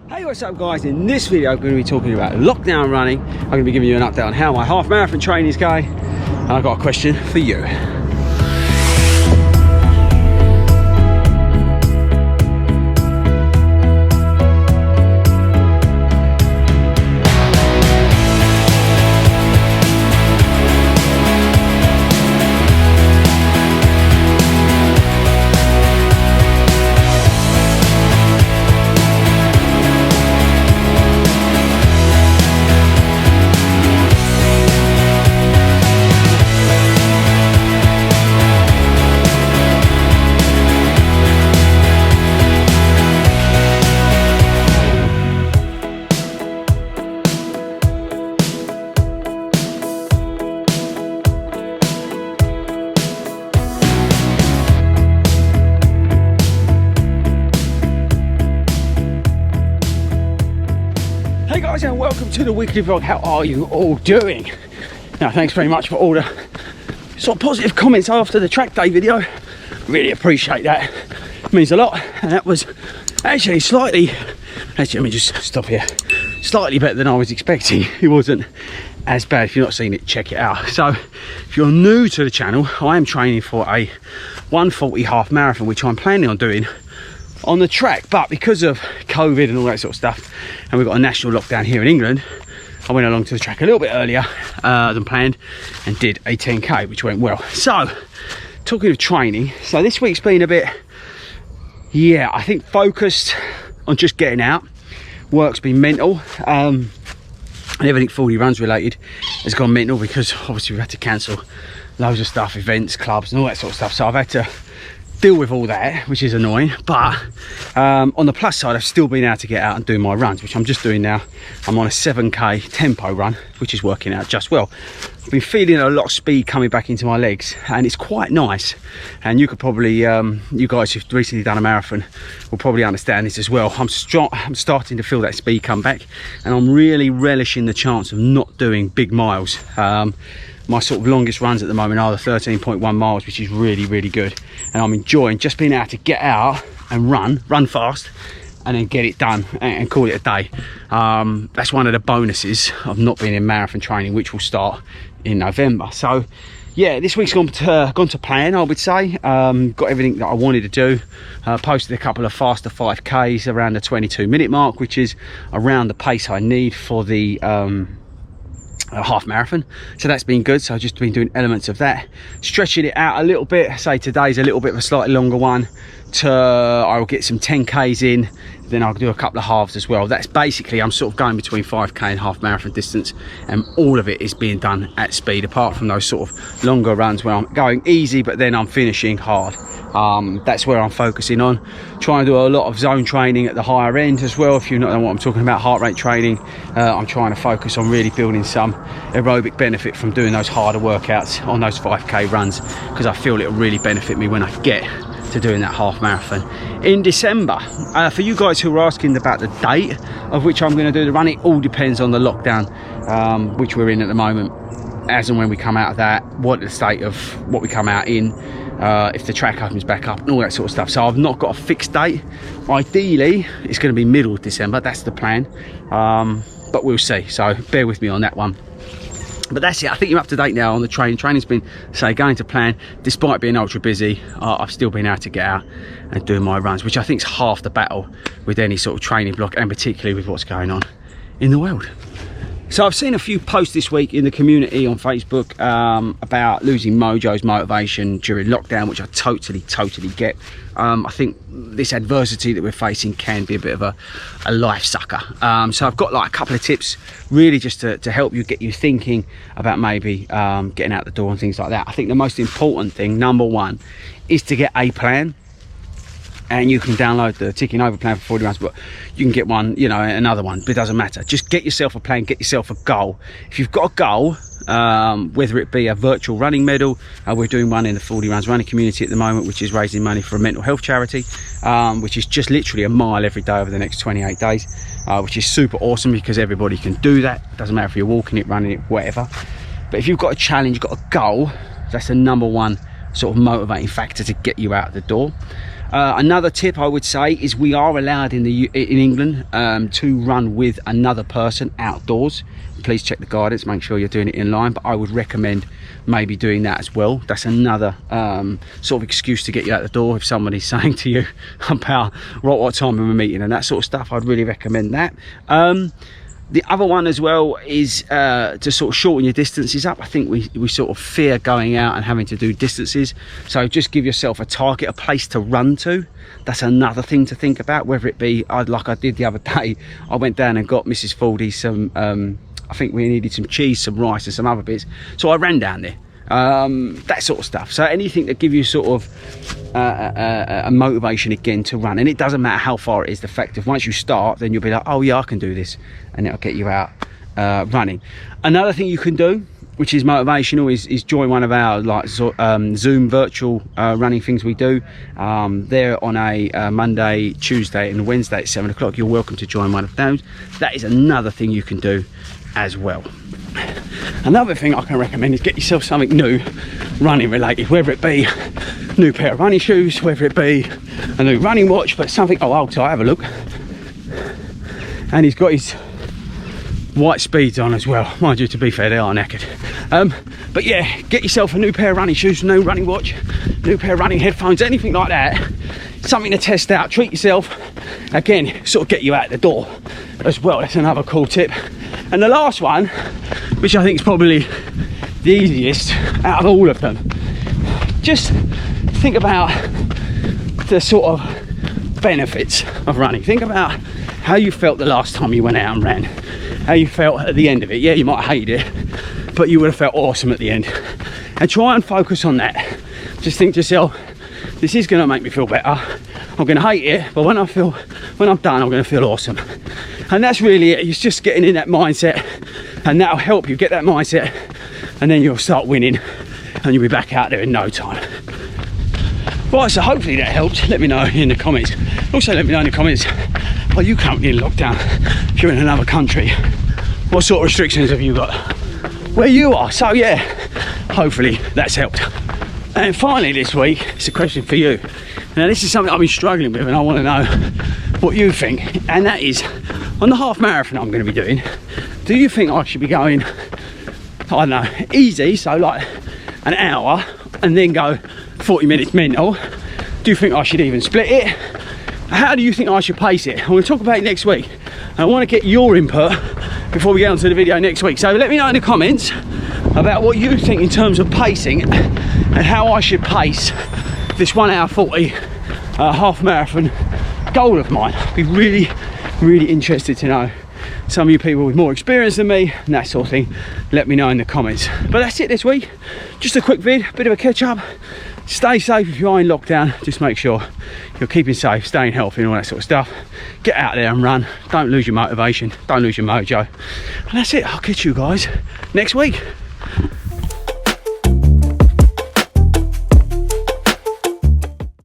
Hey, what's up guys? In this video I'm going to be talking about lockdown running. I'm going to be giving you an update on how my half marathon training is going, and I've got a question for you. Hey guys, and welcome to the weekly vlog. How are you all doing? Now, thanks very much for all the sort of positive comments after the track day video. Really appreciate that. It means a lot. And that was actually slightly, let me just stop here, slightly better than I was expecting. It wasn't as bad. If you've not seen it, check it out. So if you're new to the channel, I am training for a 140 half marathon, which I'm planning on doing on the track, but because of COVID and all that sort of stuff, and we've got a national lockdown here in England, I went along to the track a little bit earlier than planned and did a 10k, which went well. So talking of training, so this week's been a bit, yeah, I think focused on just getting out. Work's been mental, and everything 40 runs related has gone mental because obviously we've had to cancel loads of stuff, events, clubs and all that sort of stuff, so I've had to deal with all that, which is annoying. But on the plus side, I've still been able to get out and do my runs, which I'm just doing now. I'm on a 7k tempo run, which is working out just well. I've been feeling a lot of speed coming back into my legs, and it's quite nice. And you could probably, you guys who've recently done a marathon will probably understand this as well. I'm starting to feel that speed come back, and I'm really relishing the chance of not doing big miles. My sort of longest runs at the moment are the 13.1 miles, which is really good, and I'm enjoying just being able to get out and run fast and then get it done and call it a day. That's one of the bonuses of not being in marathon training, which will start in November. So yeah, this week's gone to plan, I would say. Got everything that I wanted to do. Posted a couple of faster 5Ks around the 22-minute mark, which is around the pace I need for the a half marathon, so that's been good. So I've just been doing elements of that, stretching it out a little bit. Say today's a little bit of a slightly longer one, I'll get some 10Ks in, then I'll do a couple of halves as well. That's basically, I'm sort of going between 5k and half marathon distance, and all of it is being done at speed, apart from those sort of longer runs where I'm going easy but then I'm finishing hard. That's where I'm focusing on, trying to do a lot of zone training at the higher end as well. If you not know what I'm talking about, heart rate training, I'm trying to focus on really building some aerobic benefit from doing those harder workouts on those 5k runs, because I feel it'll really benefit me when I get to doing that half marathon in December. For you guys who are asking about the date of which I'm going to do the run, it all depends on the lockdown which we're in at the moment, as and when we come out of that, what the state of what we come out in, if the track opens back up and all that sort of stuff. So I've not got a fixed date. Ideally it's going to be middle of December, that's the plan, but we'll see, so bear with me on that one. But that's it. I think you're up to date now on the training. Training's been, say, going to plan. Despite being ultra busy, I've still been able to get out and do my runs, which I think is half the battle with any sort of training block, and particularly with what's going on in the world. So I've seen a few posts this week in the community on Facebook about losing mojo's motivation during lockdown, which I totally get. I think this adversity that we're facing can be a bit of a life sucker. So I've got like a couple of tips really just to help you, get you thinking about maybe getting out the door and things like that. I think the most important thing, number one, is to get a plan. And you can download the ticking over plan for 40 runs, but you can get one, you know, another one, but it doesn't matter. Just get yourself a plan, get yourself a goal. If you've got a goal, whether it be a virtual running medal, we're doing one in the 40 runs running community at the moment, which is raising money for a mental health charity, which is just literally a mile every day over the next 28 days, which is super awesome because everybody can do that. Doesn't matter if you're walking it, running it, whatever. But if you've got a challenge, you've got a goal, that's the number one sort of motivating factor to get you out the door. Another tip I would say is we are allowed in England to run with another person outdoors. Please check the guidance, make sure you're doing it in line, but I would recommend maybe doing that as well. That's another sort of excuse to get you out the door if somebody's saying to you about what time of a meeting and that sort of stuff. I'd really recommend that. The other one as well is to sort of shorten your distances up. I think we sort of fear going out and having to do distances, so just give yourself a target, a place to run to. That's another thing to think about, whether it be like I did the other day. I went down and got Mrs. Fordy some I think we needed some cheese, some rice and some other bits, so I ran down there. That sort of stuff. So anything that give you sort of a motivation again to run, and it doesn't matter how far it is. The fact of once you start, then you'll be like, oh yeah, I can do this, and it'll get you out running. Another thing you can do, which is motivational, is join one of our like Zoom virtual running things we do. They're on a Monday, Tuesday and Wednesday at 7 o'clock. You're welcome to join one of those. That is another thing you can do as well. Another thing I can recommend is get yourself something new running related, whether it be a new pair of running shoes, whether it be a new running watch, but something. Oh, I'll have a look. And he's got his white speeds on as well. Mind you, to be fair, they are knackered. But yeah, get yourself a new pair of running shoes, new running watch, new pair of running headphones, anything like that. Something to test out, treat yourself. Again, sort of get you out the door as well. That's another cool tip. And the last one, which I think is probably the easiest out of all of them, just think about the sort of benefits of running. Think about how you felt the last time you went out and ran, how you felt at the end of it. Yeah, you might hate it, but you would have felt awesome at the end. And try and focus on that. Just think to yourself, this is going to make me feel better. I'm going to hate it, but when I'm done, I'm going to feel awesome. And that's really it. It's just getting in that mindset, and that'll help you get that mindset, and then you'll start winning and you'll be back out there in no time. Right, so hopefully that helped. Let me know in the comments. Also let me know in the comments, are you currently in lockdown? If you're in another country, what sort of restrictions have you got where you are? So yeah, hopefully that's helped. And finally this week, it's a question for you. Now this is something I've been struggling with, and I want to know what you think, and that is, on the half marathon I'm going to be doing, do you think I should be going, I don't know, easy, so like an hour, and then go 40 minutes mental? Do you think I should even split it? How do you think I should pace it? I'm going to talk about it next week, and I want to get your input before we get onto the video next week. So let me know in the comments about what you think in terms of pacing and how I should pace this 1 hour 40 half marathon goal of mine. I'd be really interested to know. Some of you people with more experience than me and that sort of thing, let me know in the comments. But that's it this week. Just a quick vid, bit of a catch up. Stay safe if you are in lockdown. Just make sure you're keeping safe, staying healthy and all that sort of stuff. Get out there and run. Don't lose your motivation, don't lose your mojo. And that's it. I'll catch you guys next week.